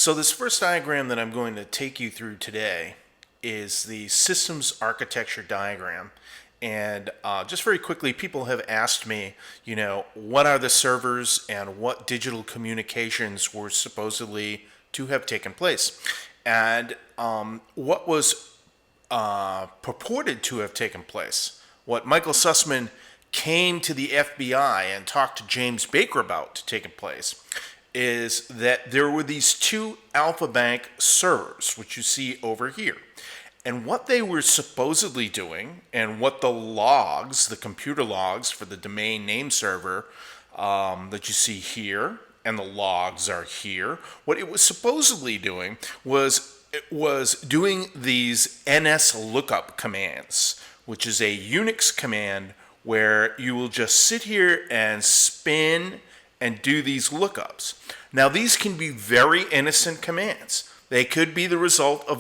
So this first diagram that I'm going to take you through today is the systems architecture diagram. And just very quickly, people have asked me, what are the servers and what digital communications were supposedly to have taken place. And what was purported to have taken place, what Michael Sussman came to the FBI and talked to James Baker about to taking place, is that there were these two Alpha Bank servers, which you see over here. And what they were supposedly doing, and what the logs, the computer logs for the domain name server that you see here, and the logs are here, what it was supposedly doing was doing these NS lookup commands, which is a Unix command where you will just sit here and spin and do these lookups. Now, these can be very innocent commands. They could be the result of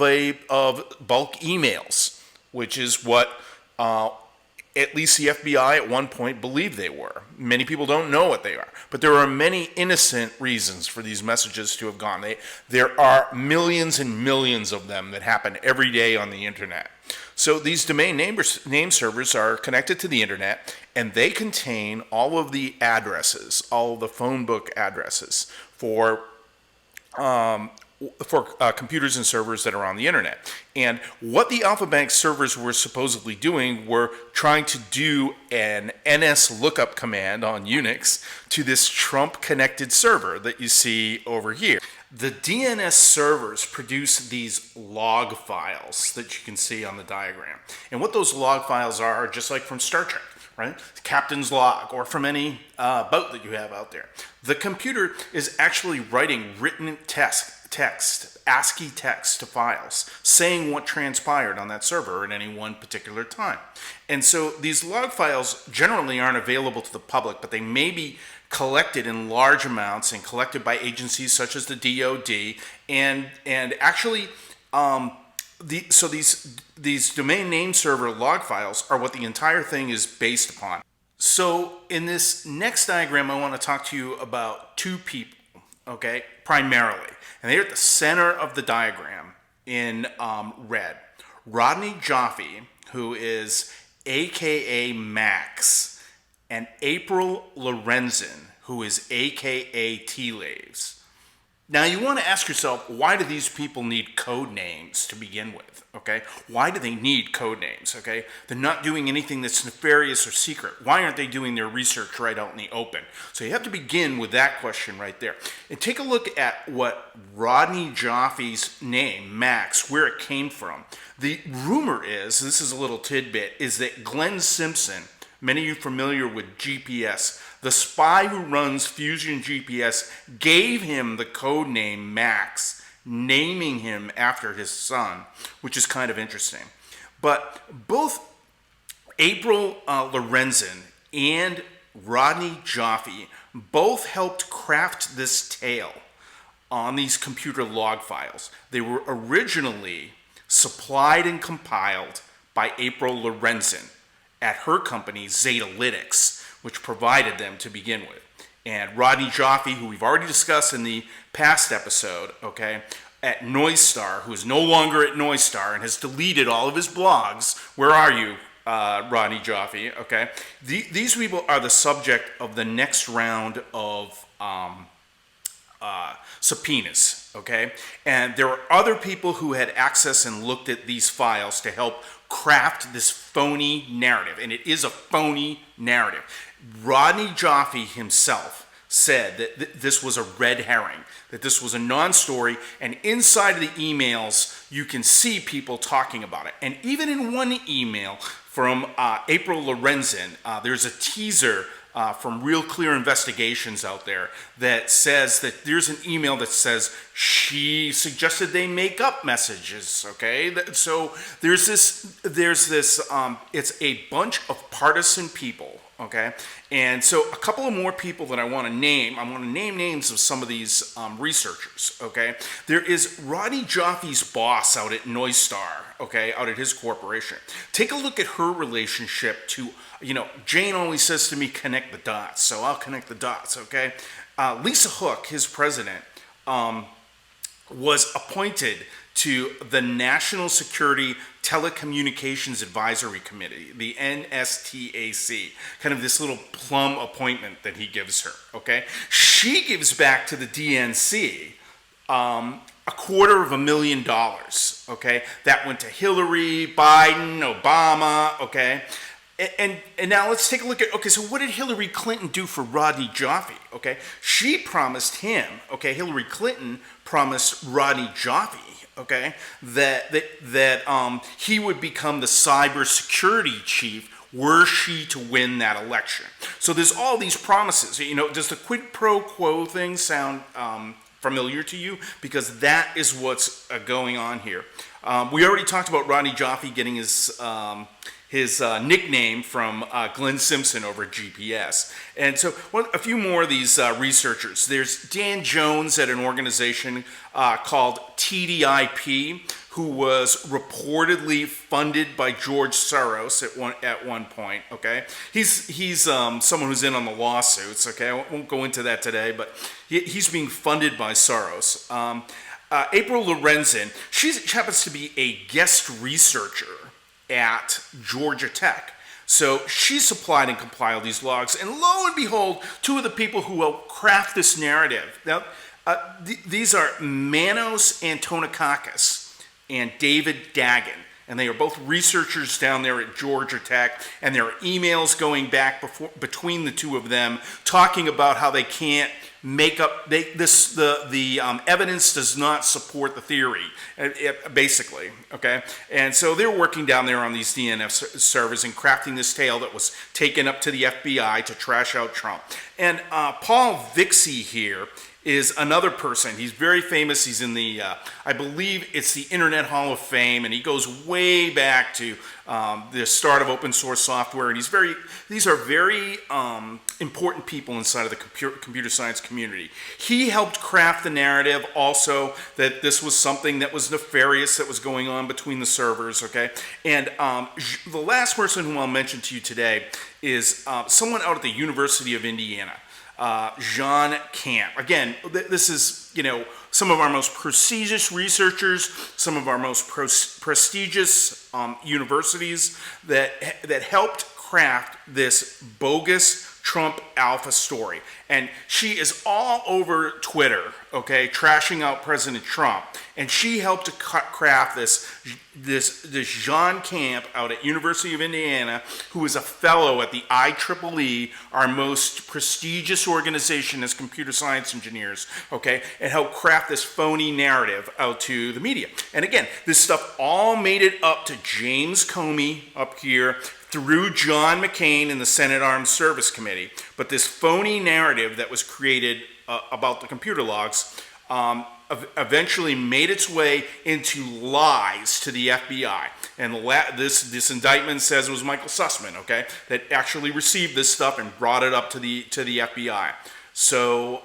bulk emails, which is what at least the FBI at one point believed they were. Many people don't know what they are, but there are many innocent reasons for these messages to have gone. There are millions and millions of them that happen every day on the internet. So these domain name servers are connected to the internet, and they contain all of the addresses, all of the phone book addresses for computers and servers that are on the internet. And what the Alpha Bank servers were supposedly doing were trying to do an NS lookup command on Unix to this Trump connected server that you see over here. The DNS servers produce these log files that you can see on the diagram. And what those log files are just like from Star Trek, right? The captain's log, or from any boat that you have out there. The computer is actually writing written text, ASCII text to files, saying what transpired on that server at any one particular time. And so these log files generally aren't available to the public, but they may be collected in large amounts and collected by agencies such as the DoD, and actually these domain name server log files are what the entire thing is based upon. So in this next diagram, I want to talk to you about two people, okay, primarily. And they're at the center of the diagram in red. Rodney Joffe, who is AKA Max, and April Lorenzen, who is AKA T-Laves. Now you want to ask yourself, why do these people need code names to begin with? Okay, why do they need code names? Okay, they're not doing anything that's nefarious or secret. Why aren't they doing their research right out in the open? So you have to begin with that question right there. And take a look at what Rodney Joffe's name, Max, where it came from. The rumor is, this is a little tidbit, is that Glenn Simpson, many of you familiar with GPS, the spy who runs Fusion GPS, gave him the code name Max, naming him after his son, which is kind of interesting. But both April Lorenzen and Rodney Joffe both helped craft this tale on these computer log files. They were originally supplied and compiled by April Lorenzen at her company, Zetalytics, which provided them to begin with. And Rodney Joffe, who we've already discussed in the past episode, okay, at Noistar, who is no longer at Noistar and has deleted all of his blogs. Where are you, Rodney Joffe? Okay, these people are the subject of the next round of subpoenas. Okay, and there were other people who had access and looked at these files to help craft this phony narrative, and it is a phony narrative. Rodney Joffe himself said that this was a red herring, that this was a non-story, and inside of the emails you can see people talking about it. And even in one email from April Lorenzen, there's a teaser from Real Clear Investigations out there that says that there's an email that says she suggested they make up messages. Okay, so there's this it's a bunch of partisan people. Okay, and so a couple of more people that I want to name. I want to name names of some of these researchers. Okay, there is Rodney Joffe's boss out at Noistar. Okay, out at his corporation. Take a look at her relationship to, Jane always says to me, connect the dots. So I'll connect the dots. Okay, Lisa Hook, his president, was appointed to the National Security Telecommunications Advisory Committee, the NSTAC, kind of this little plum appointment that he gives her, okay? She gives back to the DNC $250,000, okay? That went to Hillary, Biden, Obama, okay? And now let's take a look at, okay, so what did Hillary Clinton do for Rodney Joffe, okay? She promised him, okay, Hillary Clinton promised Rodney Joffe, okay, that he would become the cybersecurity chief were she to win that election. So there's all these promises. You know, does the quid pro quo thing sound familiar to you? Because that is what's going on here. We already talked about Rodney Joffe getting his nickname from Glenn Simpson over at GPS. And so a few more of these researchers. There's Dan Jones at an organization called TDIP, who was reportedly funded by George Soros at one point, okay? He's someone who's in on the lawsuits, okay? I won't go into that today, but he's being funded by Soros. April Lorenzen, she happens to be a guest researcher at Georgia Tech. So she supplied and compiled these logs, and lo and behold, two of the people who will craft this narrative. Now, these are Manos Antonakakis and David Dagan, and they are both researchers down there at Georgia Tech, and there are emails going back between the two of them talking about how they can't make up, the evidence does not support the theory, basically, okay? And so they're working down there on these DNS servers and crafting this tale that was taken up to the FBI to trash out Trump. And Paul Vixie here is another person. He's very famous. He's in the, I believe it's the Internet Hall of Fame, and he goes way back to the start of open source software. And these are very important people inside of the computer science community. He helped craft the narrative also that this was something that was nefarious that was going on between the servers, okay? And the last person who I'll mention to you today is someone out at the University of Indiana. Jean Camp. Again, this is, you know, some of our most prestigious researchers, some of our most prestigious universities that helped craft this bogus Trump alpha story. And she is all over Twitter, okay, trashing out President Trump. And she helped to craft this Jean Camp out at University of Indiana, who is a fellow at the IEEE, our most prestigious organization as computer science engineers, okay, and helped craft this phony narrative out to the media. And again, this stuff all made it up to James Comey up here, through John McCain in the Senate Armed Service Committee. But this phony narrative that was created about the computer logs eventually made its way into lies to the FBI. And this indictment says it was Michael Sussman, okay, that actually received this stuff and brought it up to the FBI. So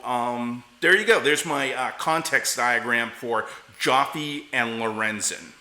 there you go. There's my context diagram for Joffe and Lorenzen.